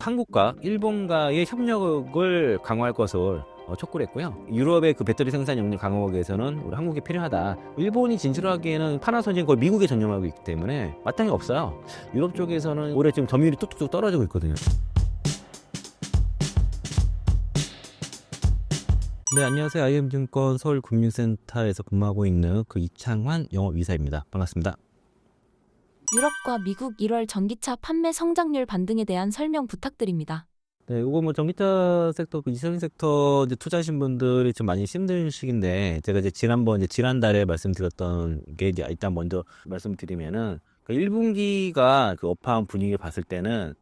한국과 일본과의 협력을 강화할 것을 촉구를 했고요. 유럽의 그 배터리 생산 역량 강화하기 위해서는 우리 한국이 필요하다. 일본이 진출하기에는 파나소닉은 거의 미국에 전념하고 있기 때문에 마땅히 없어요. 유럽 쪽에서는 올해 지금 점유율이 뚝뚝뚝 떨어지고 있거든요. 네, 안녕하세요. IM증권 서울금융센터에서 근무하고 있는 그 이창환 영업이사입니다. 반갑습니다. 유럽과 미국 1월 전기차 판매 성장률 반등에 대한 설명 부탁드립니다. 네, 이거 뭐 전기차 섹터, 그 이차전 섹터 이제 투자하신 분들이 좀 많이 힘든 시기인데, 제가 이제 지난달에 말씀드렸던 게 이제 일단 먼저 말씀드리면은, 그 1분기가 그 업황 분위기 봤을 때는,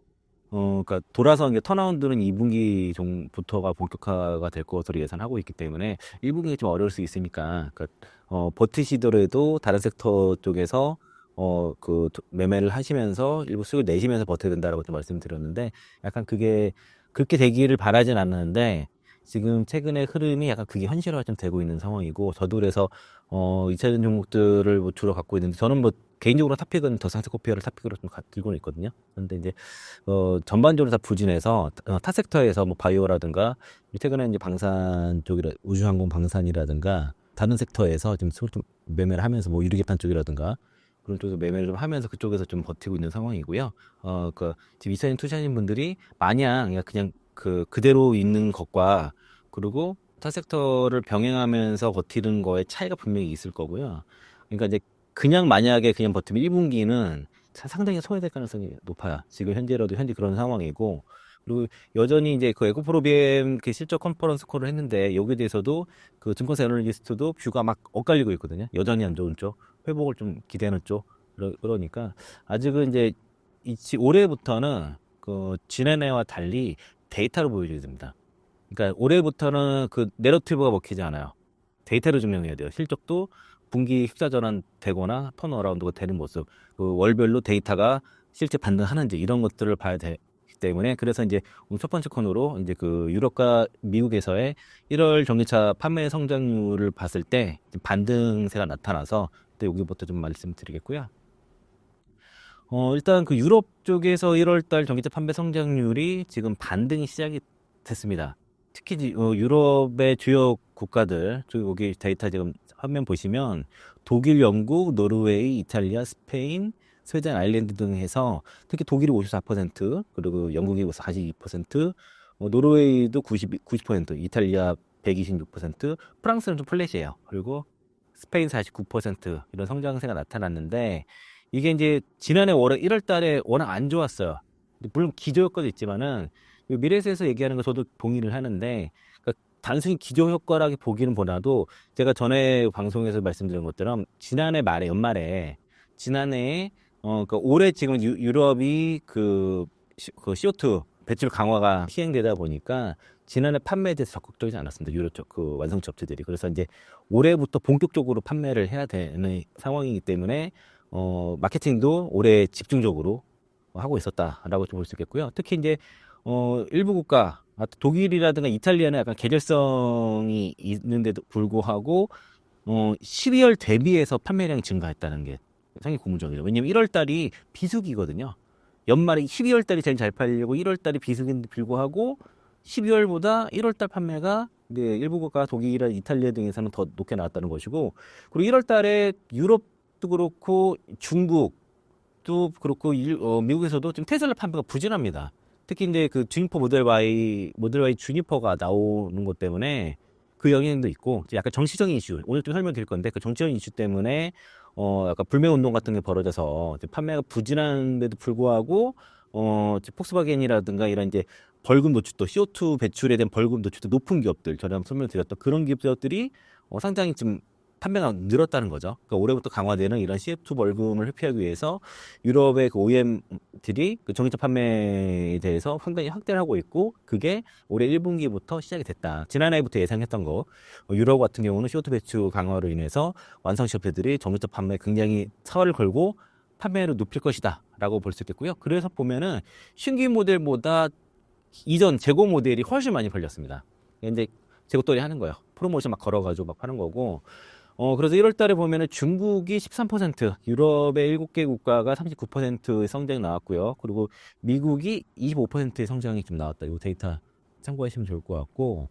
그러니까 돌아서 이제 턴어라운드는 2분기 정부터가 본격화가 될 것으로 예상하고 있기 때문에 1분기 좀 어려울 수 있으니까, 버티시더라도 다른 섹터 쪽에서 매매를 하시면서 일부 수익을 내시면서 버텨야 된다라고 좀 말씀드렸는데, 약간 그게 그렇게 되기를 바라진 않는데, 지금 최근의 흐름이 약간 그게 현실화 좀 되고 있는 상황이고, 저도 그래서, 2차전 종목들을 뭐 주로 갖고 있는데, 저는 뭐, 개인적으로 탑픽은 더상세코피아를 탑픽으로 좀 들고 있거든요. 근데 이제, 전반적으로 다 부진해서, 타 섹터에서 뭐, 바이오라든가, 최근에 이제 방산 쪽이라, 우주항공 방산이라든가, 다른 섹터에서 지금 좀 매매를 하면서 뭐, 유리개판 쪽이라든가, 그런 쪽에서 매매를 좀 하면서 그쪽에서 좀 버티고 있는 상황이고요. 지금 이차전 투자하신 분들이 마냥 그냥 그대로 있는 것과 그리고 타 섹터를 병행하면서 버티는 거에 차이가 분명히 있을 거고요. 그러니까 이제 그냥 만약에 그냥 버티면 1분기는 상당히 소외될 가능성이 높아요. 지금 현재 그런 상황이고, 그리고 여전히 이제 그 에코프로비엠 그 실적 컨퍼런스 콜을 했는데, 여기에 대해서도 그 증권사 애널리스트도 뷰가 막 엇갈리고 있거든요. 여전히 안 좋은 쪽, 회복을 좀 기대하는 쪽. 그러니까 아직은 이제 올해부터는 그 지난해와 달리 데이터로 보여줘야 됩니다. 그러니까 올해부터는 그 내러티브가 먹히지 않아요. 데이터로 증명해야 돼요. 실적도 분기 흑자 전환 되거나 턴어라운드가 되는 모습, 그 월별로 데이터가 실제 반등하는지 이런 것들을 봐야 되기 때문에, 그래서 이제 오늘 첫 번째 코너로 이제 그 유럽과 미국에서의 1월 전기차 판매 성장률을 봤을 때 반등세가 나타나서 또 여기부터 좀 말씀드리겠고요. 일단 그 유럽 쪽에서 1월달 전기차 판매 성장률이 지금 반등이 시작이 됐습니다. 특히 유럽의 주요 국가들, 여기 데이터 지금 화면 보시면 독일, 영국, 노르웨이, 이탈리아, 스페인, 스웨덴, 아일랜드 등 해서 특히 독일이 54%, 그리고 영국이 42%, 노르웨이도 90%, 이탈리아 126%, 프랑스는 좀 플랫이에요. 그리고 스페인 49% 이런 성장세가 나타났는데, 이게 이제 지난해 월에 1월 달에 워낙 안 좋았어요. 물론 기저 효과도 있지만은 미래에서 얘기하는 거 저도 동의를 하는데, 그러니까 단순히 기저 효과라고 보기는 보다도 제가 전에 방송에서 말씀드린 것처럼 지난해 말에 연말에 지난해에 그러니까 올해 지금 유럽이 그 CO2 배출 강화가 시행되다 보니까 지난해 판매에 대해서 적극적이지 않았습니다. 유럽 쪽 그 완성차 업체들이. 그래서 이제 올해부터 본격적으로 판매를 해야 되는 상황이기 때문에 마케팅도 올해 집중적으로 하고 있었다라고 좀 볼 수 있겠고요. 특히 이제 일부 국가, 독일이라든가 이탈리아는 약간 계절성이 있는데도 불구하고 12월 대비해서 판매량이 증가했다는 게 상당히 고무적이에요. 왜냐면 1월 달이 비수기거든요. 연말에 12월 달이 제일 잘 팔리고 1월 달이 비수기인데 불구하고 12월보다 1월 달 판매가 일부 국가 독일이나 이탈리아 등에서는 더 높게 나왔다는 것이고, 그리고 1월 달에 유럽도 그렇고 중국도 그렇고 미국에서도 지금 테슬라 판매가 부진합니다. 특히 이제 그 주니퍼 모델 Y 주니퍼가 나오는 것 때문에 그 영향도 있고, 약간 정치적인 이슈, 오늘 좀 설명드릴 건데, 그 정치적인 이슈 때문에 약간 불매 운동 같은 게 벌어져서 판매가 부진한데도 불구하고 폭스바겐이라든가 이런 이제 벌금 노출도, CO2 배출에 대한 벌금 노출도 높은 기업들, 전에 한번 설명드렸던 그런 기업들이 상당히 좀 판매가 늘었다는 거죠. 그러니까 올해부터 강화되는 이런 CF2 벌금을 회피하기 위해서 유럽의 그 OEM들이 그 전기차 판매에 대해서 상당히 확대를 하고 있고, 그게 올해 1분기부터 시작이 됐다. 지난해부터 예상했던 거. 유럽 같은 경우는 CO2 배출 강화로 인해서 완성차 업체들이 전기차 판매에 굉장히 사활을 걸고 판매를 높일 것이다 라고 볼 수 있겠고요. 그래서 보면은 신규 모델보다 이전 재고 모델이 훨씬 많이 팔렸습니다. 근데 재고 떨이 하는 거예요. 프로모션 막 걸어가지고 막 파는 거고, 그래서 1월 달에 보면은 중국이 13%, 유럽의 7개 국가가 39%의 성장이 나왔고요. 그리고 미국이 25%의 성장이 좀 나왔다. 이 데이터 참고하시면 좋을 것 같고.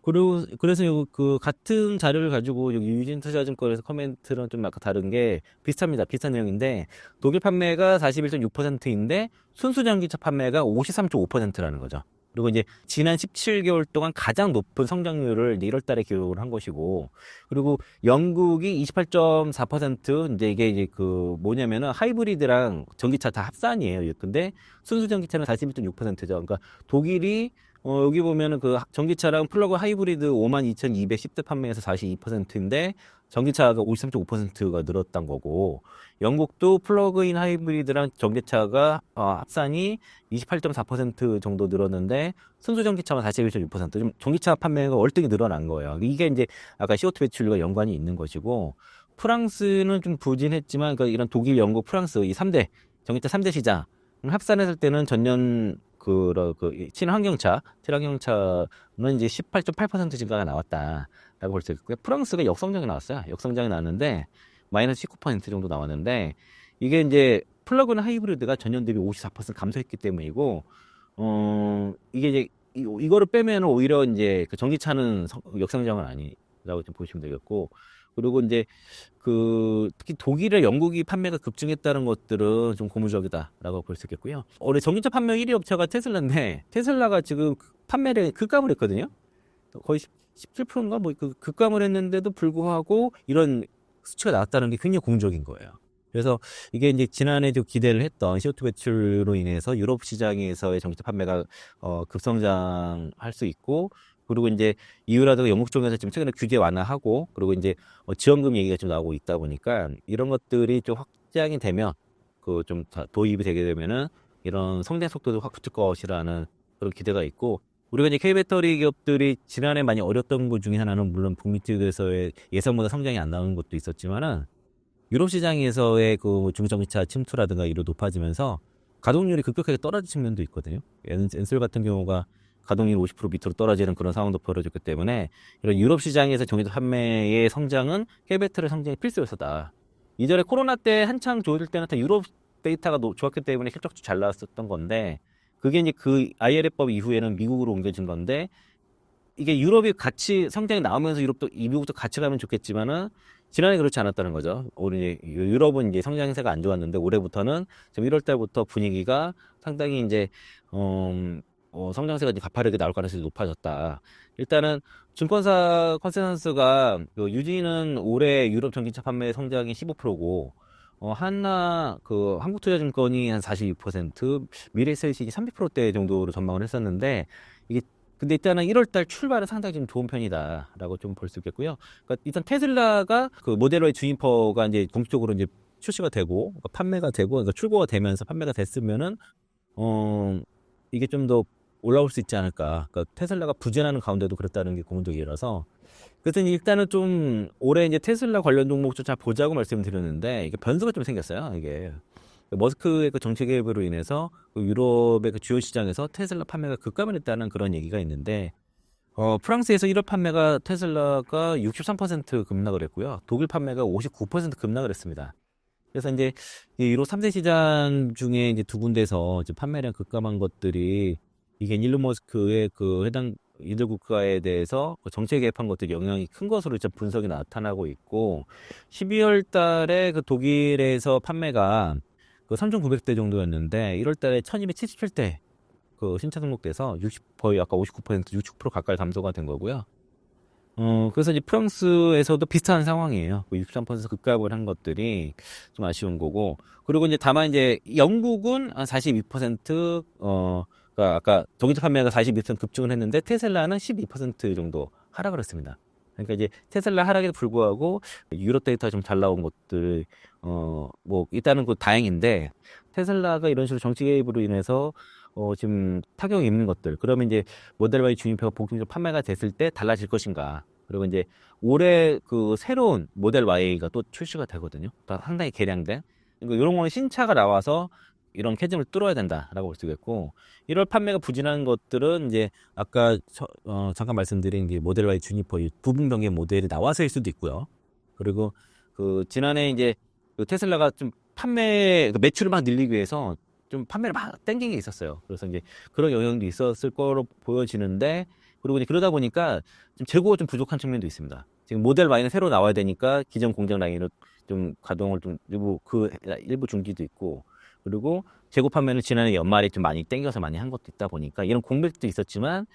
그리고 그래서 그 같은 자료를 가지고 여기 유진투자증권에서 커멘트랑 좀 아까 다른 게 비슷합니다. 비슷한 내용인데 독일 판매가 41.6%인데 순수 전기차 판매가 53.5%라는 거죠. 그리고 이제 지난 17개월 동안 가장 높은 성장률을 이제 1월 달에 기록을 한 것이고, 그리고 영국이 28.4%, 이제 이게 이제 그 뭐냐면은 하이브리드랑 전기차 다 합산이에요. 근데 순수 전기차는 41.6%죠. 그러니까 독일이 여기 보면은 그 전기차랑 플러그 하이브리드 52,210대 판매에서 42%인데 전기차가 53.5%가 늘었던 거고, 영국도 플러그인 하이브리드랑 전기차가 합산이 28.4% 정도 늘었는데 순수 전기차만 41.6%. 좀 전기차 판매가 월등히 늘어난 거예요. 이게 이제 아까 CO2 배출과 연관이 있는 것이고, 프랑스는 좀 부진했지만 그러니까 이런 독일, 영국, 프랑스 이 3대 전기차 3대 시장 합산했을 때는 전년 친환경차는 이제 18.8% 증가가 나왔다라고 볼 수 있고요. 프랑스가 역성장이 나왔어요. 역성장이 나왔는데 마이너스 19% 정도 나왔는데 이게 이제 플러그인 하이브리드가 전년 대비 54% 감소했기 때문이고, 이게 이제 이거를 빼면 오히려 이제 그 전기차는 역성장은 아니라고 좀 보시면 되겠고, 그리고 이제 그 특히 독일과 영국이 판매가 급증했다는 것들은 좀 고무적이다라고 볼 수 있겠고요. 올해 전기차 판매 1위 업체가 테슬라인데 테슬라가 지금 판매를 급감을 했거든요. 거의 17%인가 뭐 급감을 했는데도 불구하고 이런 수치가 나왔다는 게 굉장히 고무적인 거예요. 그래서 이게 이제 지난해도 기대를 했던 CO2 배출로 인해서 유럽 시장에서의 전기차 판매가 급성장할 수 있고, 그리고 이제 이유라든가 영국 쪽에서 지금 최근에 규제 완화하고, 그리고 이제 지원금 얘기가 좀 나오고 있다 보니까 이런 것들이 좀 확장이 되면 그 좀 도입이 되게 되면은 이런 성장 속도도 확 붙을 것이라는 그런 기대가 있고, 우리가 이제 K배터리 기업들이 지난해 많이 어렸던 것 중에 하나는 물론 북미 쪽에서의 예상보다 성장이 안 나오는 것도 있었지만은 유럽 시장에서의 그 중전기차 침투라든가 이로 높아지면서 가동률이 급격하게 떨어진 측면도 있거든요. 엔솔 같은 경우가 가동률 50% 밑으로 떨어지는 그런 상황도 벌어졌기 때문에 이런 유럽 시장에서 전기차 판매의 성장은 K배터리 성장이 필수였었다. 이전에 코로나 때 한창 좋을 때는 다 유럽 데이터가 좋았기 때문에 실적도 잘 나왔었던 건데, 그게 이제 그 IRA법 이후에는 미국으로 옮겨진 건데, 이게 유럽이 같이 성장이 나오면서 미국도 같이 가면 좋겠지만은 지난해 그렇지 않았다는 거죠. 올해 유럽은 이제 성장 행세가 안 좋았는데 올해부터는 지금 1월 달부터 분위기가 상당히 이제 성장세가 이제 가파르게 나올 가능성이 높아졌다. 일단은 증권사 컨센서스가 유진은 올해 유럽 전기차 판매 성장이 15%고, 한국투자증권이 한 42%, 미래에셋이 30%대 정도로 전망을 했었는데, 이게 근데 일단은 1월달 출발은 상당히 좀 좋은 편이다라고 좀 볼 수 있겠고요. 그러니까 일단 테슬라가 그 모델 Y 주니퍼가 이제 공식적으로 이제 출시가 되고, 그러니까 판매가 되고, 그러니까 출고가 되면서 판매가 됐으면은 이게 좀 더 올라올 수 있지 않을까. 그러니까 테슬라가 부진하는 가운데도 그랬다는 게 고무적이라서. 그래서 일단은 좀 올해 이제 테슬라 관련 종목 좀 잘 보자고 말씀을 드렸는데 이게 변수가 좀 생겼어요. 이게 머스크의 그 정책 개입으로 인해서 그 유럽의 그 주요 시장에서 테슬라 판매가 급감을 했다는 그런 얘기가 있는데, 프랑스에서 1월 판매가 테슬라가 63% 급락을 했고요. 독일 판매가 59% 급락을 했습니다. 그래서 이제 이 유럽 3대 시장 중에 이제 두 군데서 이제 판매량 급감한 것들이 이게 일론 머스크의 그 해당 이들 국가에 대해서 그 정책 개입한 것들이 영향이 큰 것으로 이제 분석이 나타나고 있고, 12월 달에 그 독일에서 판매가 그 3,900대 정도였는데 1월 달에 1,277대 그 신차 등록돼서 거의 아까 59%, 60% 가까이 감소가 된 거고요. 그래서 이제 프랑스에서도 비슷한 상황이에요. 63% 급감을 한 것들이 좀 아쉬운 거고. 그리고 이제 다만 이제 영국은 한 42%, 그러니까 아까 전기차 판매가 42% 급증을 했는데 테슬라는 12% 정도 하락을 했습니다. 그러니까 이제 테슬라 하락에도 불구하고 유럽 데이터 좀 잘 나온 것들, 뭐 일단은 그 다행인데, 테슬라가 이런 식으로 정치 개입으로 인해서 지금 타격이 있는 것들, 그러면 이제 모델 Y 주니퍼가 본격적으로 판매가 됐을 때 달라질 것인가. 그리고 이제 올해 그 새로운 모델 Y가 또 출시가 되거든요. 상당히 개량된. 그러니까 이런 거는 신차가 나와서 이런 캐즘을 뚫어야 된다라고 볼 수 있겠고, 1월 판매가 부진한 것들은 이제 아까 잠깐 말씀드린 게 모델 Y 주니퍼 부분 변경 모델이 나와서일 수도 있고요. 그리고 그 지난해 이제 그 테슬라가 좀 그 매출을 막 늘리기 위해서 좀 판매를 막 땡긴 게 있었어요. 그래서 이제 그런 영향도 있었을 거로 보여지는데, 그리고 이제 그러다 보니까 좀 재고가 좀 부족한 측면도 있습니다. 지금 모델 Y는 새로 나와야 되니까 기존 공장 라인을 좀 가동을 좀 일부 중지도 있고, 그리고 재고 판매는 지난해 연말에 좀 많이 땡겨서 많이 한 것도 있다 보니까 이런 공백도 있었지만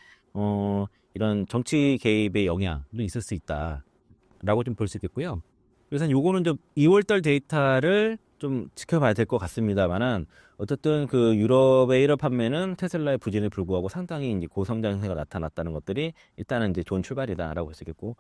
이런 정치 개입의 영향도 있을 수 있다라고 좀 볼 수 있겠고요. 그래서 요거는 좀 2월달 데이터를 좀 지켜봐야 될 것 같습니다만은, 어쨌든 그 유럽의 1월 판매는 테슬라의 부진에 불구하고 상당히 이제 고성장세가 나타났다는 것들이 일단은 이제 좋은 출발이다라고 볼 수 있겠고,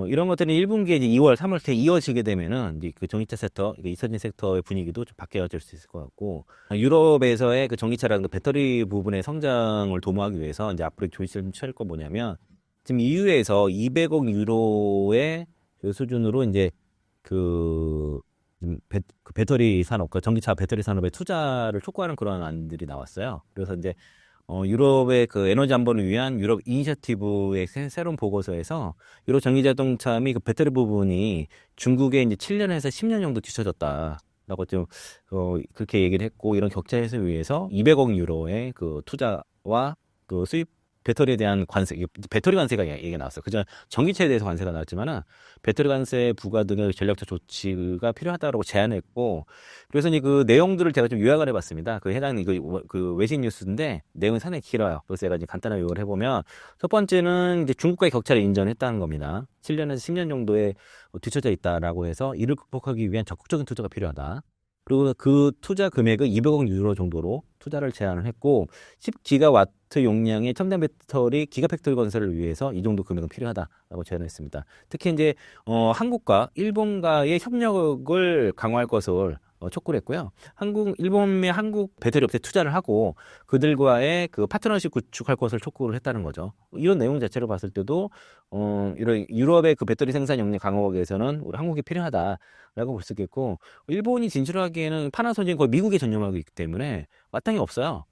이런 것들이 1분기에 이제 2월, 3월 때 이어지게 되면은 이제 그 전기차 섹터, 이선진 섹터의 분위기도 좀 바뀌어질 수 있을 것 같고, 유럽에서의 그 전기차라는 그 배터리 부분의 성장을 도모하기 위해서 이제 앞으로 조치를 취할 거 뭐냐면, 지금 EU에서 200억 유로의 그 수준으로 이제 그 그 배터리 산업, 그 전기차 배터리 산업에 투자를 촉구하는 그런 안들이 나왔어요. 그래서 이제 유럽의 그 에너지 안보를 위한 유럽 이니셔티브의 새로운 보고서에서 유럽 전기 자동차 및 그 배터리 부분이 중국에 이제 7년에서 10년 정도 뒤쳐졌다라고 좀 그렇게 얘기를 했고, 이런 격차 해소를 위해서 200억 유로의 그 투자와 그 수입 배터리에 대한 관세, 배터리 관세가 얘기가 나왔어요. 그전 전기차에 대해서 관세가 나왔지만은 배터리 관세 부과 등의 전략적 조치가 필요하다고 제안했고, 그래서 이제 그 내용들을 제가 좀 요약을 해봤습니다. 그 해당 그 외신 뉴스인데 내용이 상당히 길어요. 그래서 제가 이제 간단하게 요약을 해보면, 첫 번째는 이제 중국과의 격차를 인정했다는 겁니다. 7년에서 10년 정도에 뒤쳐져 있다라고 해서 이를 극복하기 위한 적극적인 투자가 필요하다. 그리고 그 투자 금액은 200억 유로 정도로 투자를 제안을 했고, 10기가와트 용량의 첨단 배터리 기가팩토리 건설을 위해서 이 정도 금액은 필요하다라고 제안했습니다. 특히 이제 한국과 일본과의 협력을 강화할 것을 촉구를 했고요. 일본의 한국 배터리 업체 투자를 하고 그들과의 그 파트너십 구축할 것을 촉구를 했다는 거죠. 이런 내용 자체를 봤을 때도 이런 유럽의 그 배터리 생산 역량 강화하기 위해서는 우리 한국이 필요하다라고 볼 수 있겠고, 일본이 진출하기에는 파나소닉은 거의 미국에 전념하고 있기 때문에 마땅히 없어요.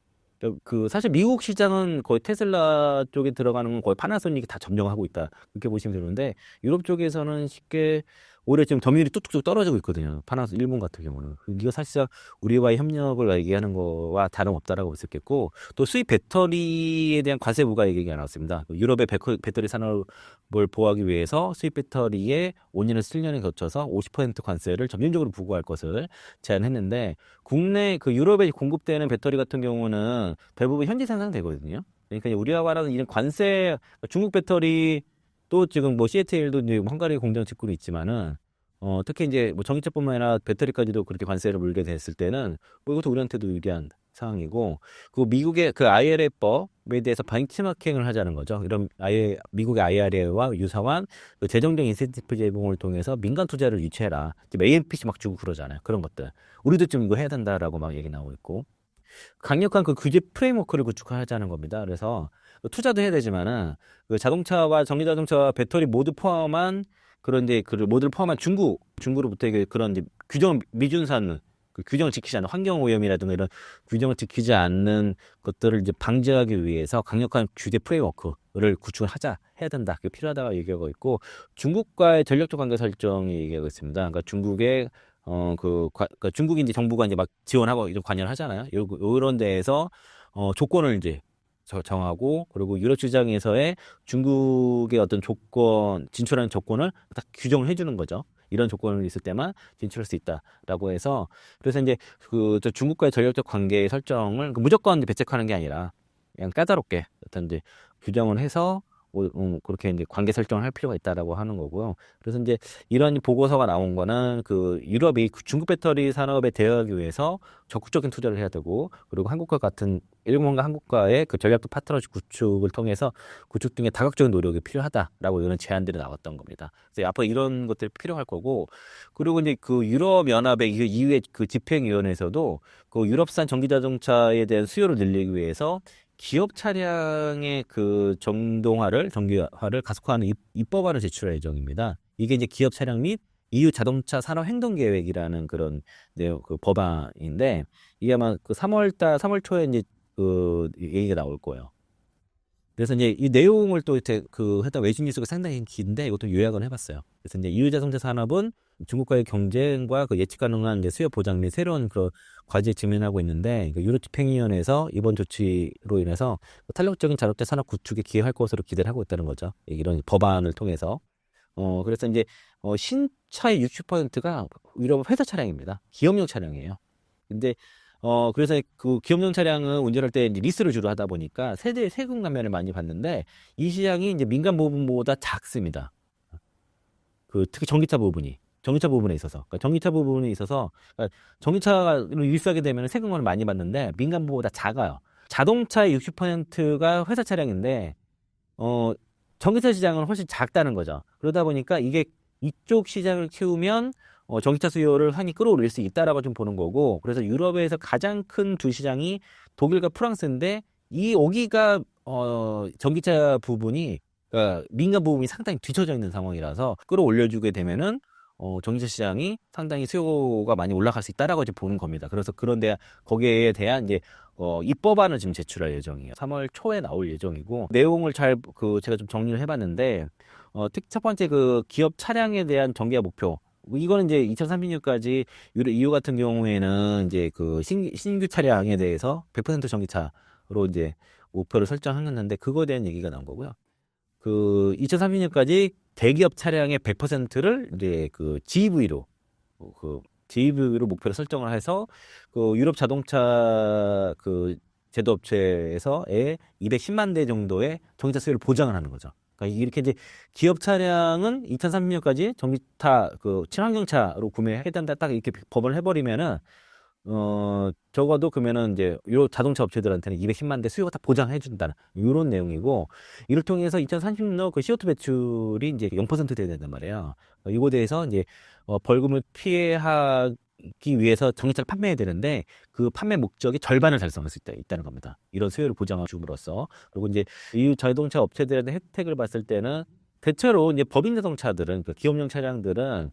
그 사실 미국 시장은 거의 테슬라 쪽에 들어가는 건 거의 파나소닉이 다 점령하고 있다, 그렇게 보시면 되는데, 유럽 쪽에서는 쉽게 올해 지금 점유율이 뚝뚝뚝 떨어지고 있거든요. 일본 같은 경우는. 이거 사실상 우리와의 협력을 얘기하는 거와 다름없다라고 볼 수 있겠고, 또 수입 배터리에 대한 관세 부과 얘기가 나왔습니다. 유럽의 배터리 산업을 보호하기 위해서 수입 배터리에 5년에서 7년에 거쳐서 50% 관세를 점진적으로 부과할 것을 제안했는데, 국내 그 유럽에 공급되는 배터리 같은 경우는 대부분 현지 생산되거든요. 그러니까 우리와는 이런 관세, 중국 배터리, 또 지금 뭐 CATL도 이제 헝가리 공장 짓고 있지만은 특히 이제 뭐 전기차뿐만 아니라 배터리까지도 그렇게 관세를 물게 됐을 때는 뭐 이것도 우리한테도 유리한 상황이고, 그 미국의 그 IRA법에 대해서 벤치마킹을 하자는 거죠. 이런 미국의 IRA와 유사한 그 재정적 인센티브 제공을 통해서 민간 투자를 유치해라. 지금 AMPC 막 주고 그러잖아요. 그런 것들. 우리도 좀 이거 해야 된다라고 막 얘기 나오고 있고, 강력한 그 규제 프레임워크를 구축하자는 겁니다. 그래서 투자도 해야 되지만은 그 자동차와 전기 자동차와 배터리 모두 포함한 그런 이제 그 모두를 포함한 중국으로부터 이게 그런 이제 규정 미준산, 그 규정을 지키지 않는 환경 오염이라든가 이런 규정을 지키지 않는 것들을 이제 방지하기 위해서 강력한 규제 프레임워크를 구축을 해야 된다. 그게 필요하다고 얘기하고 있고, 중국과의 전략적 관계 설정이 얘기하고 있습니다. 그러니까 중국의 중국이 이제 정부가 이제 막 지원하고 이런 관여를 하잖아요. 이런 데에서 조건을 이제 정하고, 그리고 유럽 시장에서의 중국의 어떤 진출하는 조건을 딱 규정을 해주는 거죠. 이런 조건이 있을 때만 진출할 수 있다라고 해서, 그래서 이제 중국과의 전략적 관계 설정을 무조건 배척하는 게 아니라 그냥 까다롭게 어떤 이제 규정을 해서 그렇게 이제 관계 설정을 할 필요가 있다라고 하는 거고요. 그래서 이제 이런 보고서가 나온 거는 그 유럽이 중국 배터리 산업에 대응하기 위해서 적극적인 투자를 해야 되고, 그리고 일본과 한국과의 그 전략적 파트너십 구축을 통해서 구축 등의 다각적인 노력이 필요하다라고 이런 제안들이 나왔던 겁니다. 그래서 앞으로 이런 것들이 필요할 거고, 그리고 이제 그 유럽 연합의 이후의 그 집행위원회에서도 그 유럽산 전기 자동차에 대한 수요를 늘리기 위해서 기업 차량의 그 전기화를 가속화하는 입법안을 제출할 예정입니다. 이게 이제 기업 차량 및 EU 자동차 산업 행동 계획이라는 그런 그 법안인데, 이게 아마 그 3월 초에 이제 그 얘기가 나올 거예요. 그래서 이제 이 내용을 또 이제 그 해당 외신 뉴스가 상당히 긴데 이것도 요약을 해봤어요. 그래서 이제 이유자동차 산업은 중국과의 경쟁과 그 예측 가능한 이제 수요 보장 및 새로운 그 과제에 직면하고 있는데 그 유로집행위원회에서 이번 조치로 인해서 탄력적인 자동차 산업 구축에 기여할 것으로 기대를 하고 있다는 거죠. 이런 법안을 통해서. 그래서 이제 신차의 60%가 유럽 회사 차량입니다. 기업용 차량이에요. 근데 그래서 그 기업용 차량은 운전할 때 이제 리스를 주로 하다 보니까 세금 감면을 많이 받는데 이 시장이 이제 민간 부분보다 작습니다. 그 특히 전기차 부분에 있어서 그러니까 전기차를 리스하게 되면 세금을 많이 받는데 민간 부분보다 작아요. 자동차의 60%가 회사 차량인데 어 전기차 시장은 훨씬 작다는 거죠. 그러다 보니까 이게 이쪽 시장을 키우면 전기차 수요를 많이 끌어올릴 수 있다라고 좀 보는 거고, 그래서 유럽에서 가장 큰 두 시장이 독일과 프랑스인데 이 여기가 전기차 부분이 그러니까 민간 부분이 상당히 뒤처져 있는 상황이라서 끌어올려주게 되면은 전기차 시장이 상당히 수요가 많이 올라갈 수 있다라고 이제 보는 겁니다. 그래서 그런데 거기에 대한 이제 입법안을 지금 제출할 예정이에요. 3월 초에 나올 예정이고 내용을 제가 좀 정리를 해봤는데 특히 첫 번째 그 기업 차량에 대한 전기화 목표. 이거는 이제 2030년까지 EU 같은 경우에는 이제 그 신규 차량에 대해서 100% 전기차로 이제 목표를 설정했는데 그거에 대한 얘기가 나온 거고요. 그 2030년까지 대기업 차량의 100%를 이제 그 GEV로 목표를 설정을 해서 그 유럽 자동차 그 제조업체에서의 210만 대 정도의 전기차 수요를 보장을 하는 거죠. 그러니까 이렇게 이제 기업 차량은 2030년까지 전기차 그 친환경차로 구매해야 된다 딱 이렇게 법을 해버리면은 적어도 그러면은 이제 요 자동차 업체들한테는 210만 대 수요가 다 보장해 준다는 이런 내용이고, 이를 통해서 2030년 그 CO2 배출이 이제 0% 돼야 된단 말이에요. 이거에 대해서 이제 벌금을 피하기 위해서 전기차를 판매해야 되는데 그 판매 목적의 절반을 달성할 수 있다는 겁니다. 이런 수요를 보장해 줌으로써. 그리고 이제 이 자동차 업체들의 혜택을 봤을 때는 대체로 이제 법인 자동차들은 그 기업용 차량들은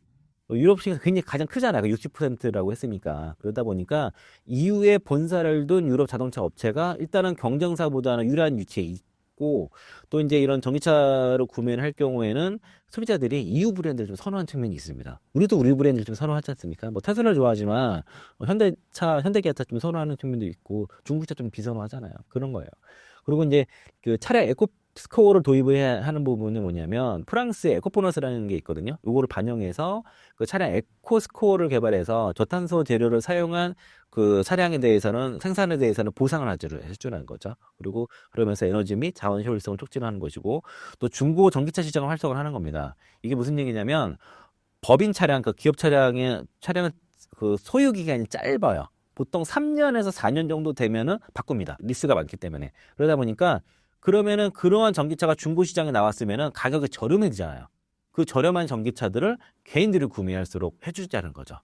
유럽 시장에서 굉장히 가장 크잖아요. 60%라고 했으니까. 그러다 보니까 EU에 본사를 둔 유럽 자동차 업체가 일단은 경쟁사보다는 유리한 위치에 있고, 또 이제 이런 전기차로 구매를 할 경우에는 소비자들이 EU 브랜드를 좀 선호하는 측면이 있습니다. 우리도 우리 브랜드를 좀 선호하지 않습니까? 뭐 테슬라를 좋아하지만 현대기아차 좀 선호하는 측면도 있고 중국차 좀 비선호하잖아요. 그런 거예요. 그리고 이제 그 차량 에코 스코어를 도입을 하는 부분은 뭐냐면 프랑스의 에코보너스라는 게 있거든요. 요거를 반영해서 그 차량 에코 스코어를 개발해서 저탄소 재료를 사용한 그 차량에 대해서는 생산에 대해서는 보상을 해주는 거죠. 그리고 그러면서 에너지 및 자원 효율성을 촉진하는 것이고, 또 중고 전기차 시장을 활성화를 하는 겁니다. 이게 무슨 얘기냐면 법인 차량, 그 기업 차량은 그 소유 기간이 짧아요. 보통 3년에서 4년 정도 되면은 바꿉니다. 리스가 많기 때문에. 그러다 보니까 그러면은 그러한 전기차가 중고 시장에 나왔으면은 가격이 저렴해지잖아요. 그 저렴한 전기차들을 개인들이 구매할수록 해주자는 거죠.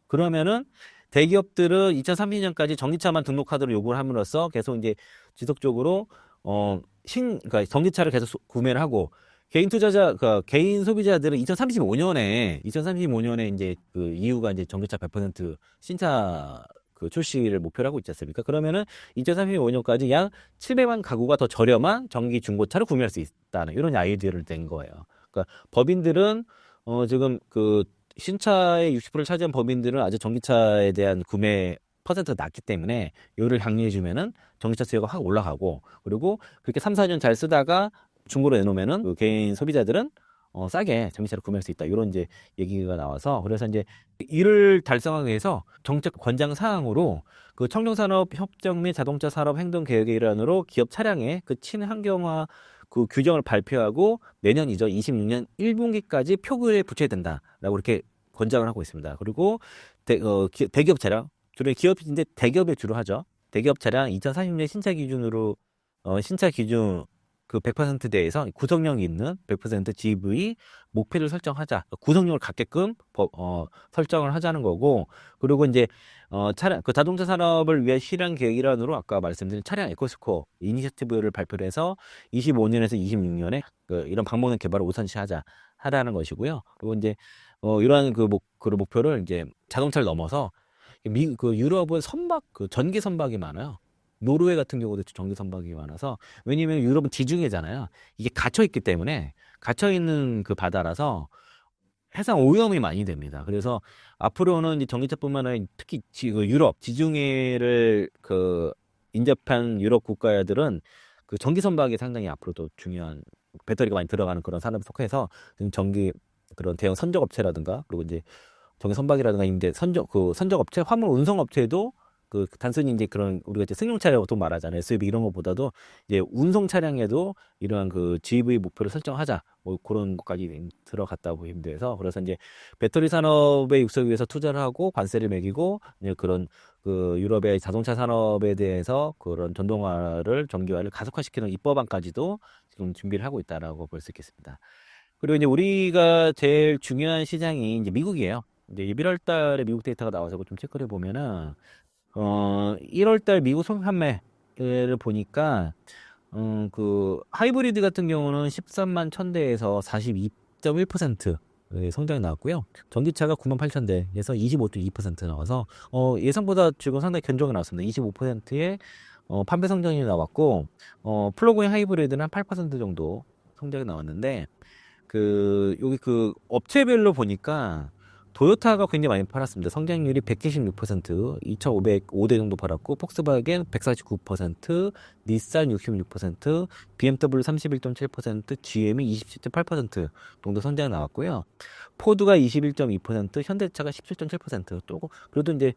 그러면은 대기업들은 2030년까지 전기차만 등록 카드로 요구를 함으로써 계속 이제 지속적으로 그러니까 전기차를 계속 구매를 하고, 그러니까 개인 소비자들은 2035년에 이제 그 EU가 이제 전기차 100% 신차 그 출시를 목표로 하고 있지 않습니까? 그러면은 2035년까지 약 700만 가구가 더 저렴한 전기 중고차를 구매할 수 있다는 이런 아이디어를 낸 거예요. 그러니까 법인들은 지금 그 신차의 60%를 차지한 법인들은 아직 전기차에 대한 구매 퍼센트가 낮기 때문에 이를 장려해주면은 전기차 수요가 확 올라가고, 그리고 그렇게 3, 4년 잘 쓰다가 중고로 내놓으면은 그 개인 소비자들은 싸게 전기차를 구매할 수 있다. 이런 이제 얘기가 나와서, 그래서 이제 이를 달성하기 위해서 정책 권장 사항으로 그 청정산업 협정 및 자동차 산업 행동 계획의 일환으로 기업 차량의 그 친환경화 그 규정을 발표하고 내년이죠. 26년 1분기까지 표구에 붙여야 된다라고 이렇게 권장을 하고 있습니다. 그리고 대기업 차량, 주로 기업인데 대기업에 주로 하죠. 대기업 차량 2040년 신차 기준 그 100%대에서 구성력이 있는 100% GV 목표를 설정하자. 구성력을 갖게끔 설정을 하자는 거고, 그리고 이제 차량 그 자동차 산업을 위한 실행 계획 일환으로 아까 말씀드린 차량 에코스코어 이니셔티브를 발표를 해서 25년에서 26년에 그 이런 방법론 개발을 하라는 것이고요. 그리고 이제 이러한 그 목표를 이제 자동차를 넘어서 그 유럽은 그 전기 선박이 많아요. 노르웨이 같은 경우도 전기 선박이 많아서, 왜냐면 유럽은 지중해잖아요. 이게 갇혀 있기 때문에, 갇혀 있는 그 바다라서 해상 오염이 많이 됩니다. 그래서 앞으로는 이제 전기차뿐만 아니라 특히 그 유럽 지중해를 인접한 유럽 국가들은 그 전기 선박이 상당히 앞으로도 중요한, 배터리가 많이 들어가는 그런 산업에 속해서 전기 그런 대형 선적 업체라든가, 그리고 이제 전기 선박이라든가, 이제 선적 업체, 화물 운송 업체도 단순히 이제 그런 우리가 이제 승용 차량 보통 말하잖아요. SUV 이런 것보다도 이제 운송 차량에도 이러한 그 GV 목표를 설정하자, 뭐 그런 것까지 들어갔다고 보시면 돼서, 그래서 이제 배터리 산업의 육성을 위해서 투자를 하고 관세를 매기고, 이제 그런 유럽의 자동차 산업에 대해서 그런 전기화를 가속화시키는 입법안까지도 지금 준비를 하고 있다라고 볼 수 있겠습니다. 그리고 이제 우리가 제일 중요한 시장이 이제 미국이에요. 이제 11월 달에 미국 데이터가 나와서 그거 좀 체크를 해보면은, 1월 달 미국 소비 판매를 보니까, 하이브리드 같은 경우는 13만 1000대에서 42.1% 성장이 나왔고요. 전기차가 9만 8000대에서 25.2% 나와서, 예상보다 지금 상당히 견조하게 나왔습니다. 25%의 판매 성장이 나왔고, 플러그인 하이브리드는 한 8% 정도 성장이 나왔는데, 여기 업체별로 보니까 도요타가 굉장히 많이 팔았습니다. 성장률이 176%, 2,505대 정도 팔았고, 폭스바겐 149%, 닛산 66%, BMW 31.7%, GM이 27.8% 정도 성장이 나왔고요. 포드가 21.2%, 현대차가 17.7%. 또 그래도 이제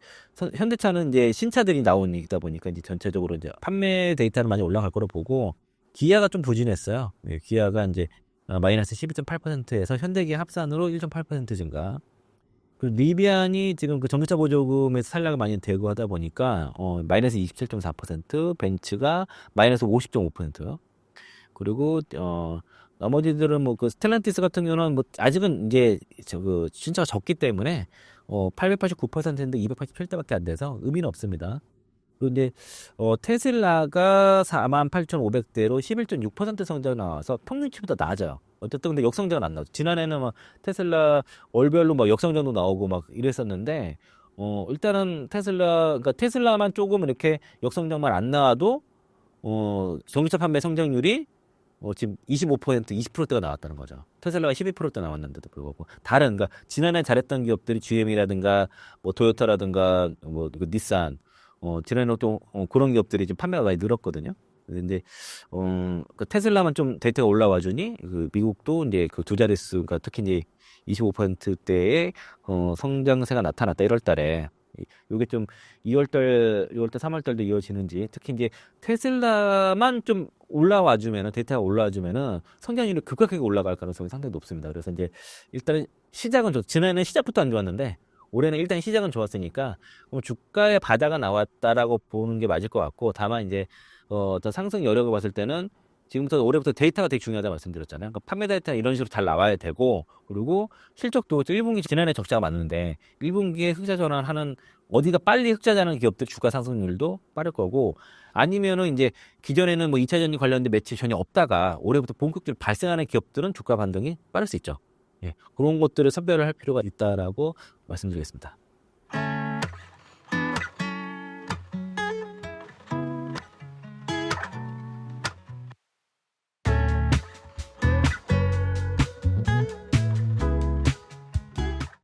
현대차는 이제 신차들이 나오다 보니까 이제 전체적으로 이제 판매 데이터는 많이 올라갈 거로 보고, 기아가 좀 부진했어요. 예, 기아가 이제 마이너스 12.8%에서 현대기아 합산으로 1.8% 증가. 리비안이 지금 전기차 보조금에서 산락을 많이 대거하다 보니까 마이너스 27.4%, 벤츠가 마이너스 50.5%. 그리고 나머지들은 스텔란티스 같은 경우는 아직은 이제 신차가 적기 때문에 889%인데 287대밖에 안 돼서 의미는 없습니다. 그리고 이제 테슬라가 48,500대로 11.6% 성장 나와서 평균치보다 낮아요. 어쨌든 근데 역성장은 안 나오죠. 지난해는 테슬라 월별로 역성장도 나오고 이랬었는데, 일단은 그러니까 테슬라만 조금 이렇게 역성장만 안 나와도 전기차 판매 성장률이 지금 25%, 20%대가 나왔다는 거죠. 테슬라가 12%대 나왔는데도 불구하고, 그러니까 지난해 잘했던 기업들이 GM이라든가 토요타라든가 닛산, 지난해 또 그런 기업들이 지금 판매가 많이 늘었거든요. 근데 테슬라만 좀 데이터가 올라와 주니 미국도 이제 두 자릿수, 그러니까 특히 이제 25%대의 성장세가 나타났다, 1월 달에. 요게 좀 2월 달, 3월 달도 이어지는지, 특히 이제 테슬라만 좀 올라와 주면은, 데이터가 올라와 주면은 성장률이 급격하게 올라갈 가능성이 상당히 높습니다. 그래서 이제 일단은 시작은 지난해는 시작부터 안 좋았는데, 올해는 일단 시작은 좋았으니까 주가의 바닥가 나왔다라고 보는 게 맞을 것 같고, 다만 이제 상승 여력을 봤을 때는 지금부터 올해부터 데이터가 되게 중요하다 말씀드렸잖아요. 그러니까 판매 데이터는 이런 식으로 잘 나와야 되고, 그리고 실적도 1분기 지난해 적자가 많은데 1분기에 흑자 전환하는, 어디가 빨리 흑자 전환하는 기업들 주가 상승률도 빠를 거고, 아니면은 이제 기존에는 2차 전지 관련된 매출이 전혀 없다가 올해부터 본격적으로 발생하는 기업들은 주가 반등이 빠를 수 있죠. 예, 그런 것들을 선별을 할 필요가 있다라고 말씀드리겠습니다.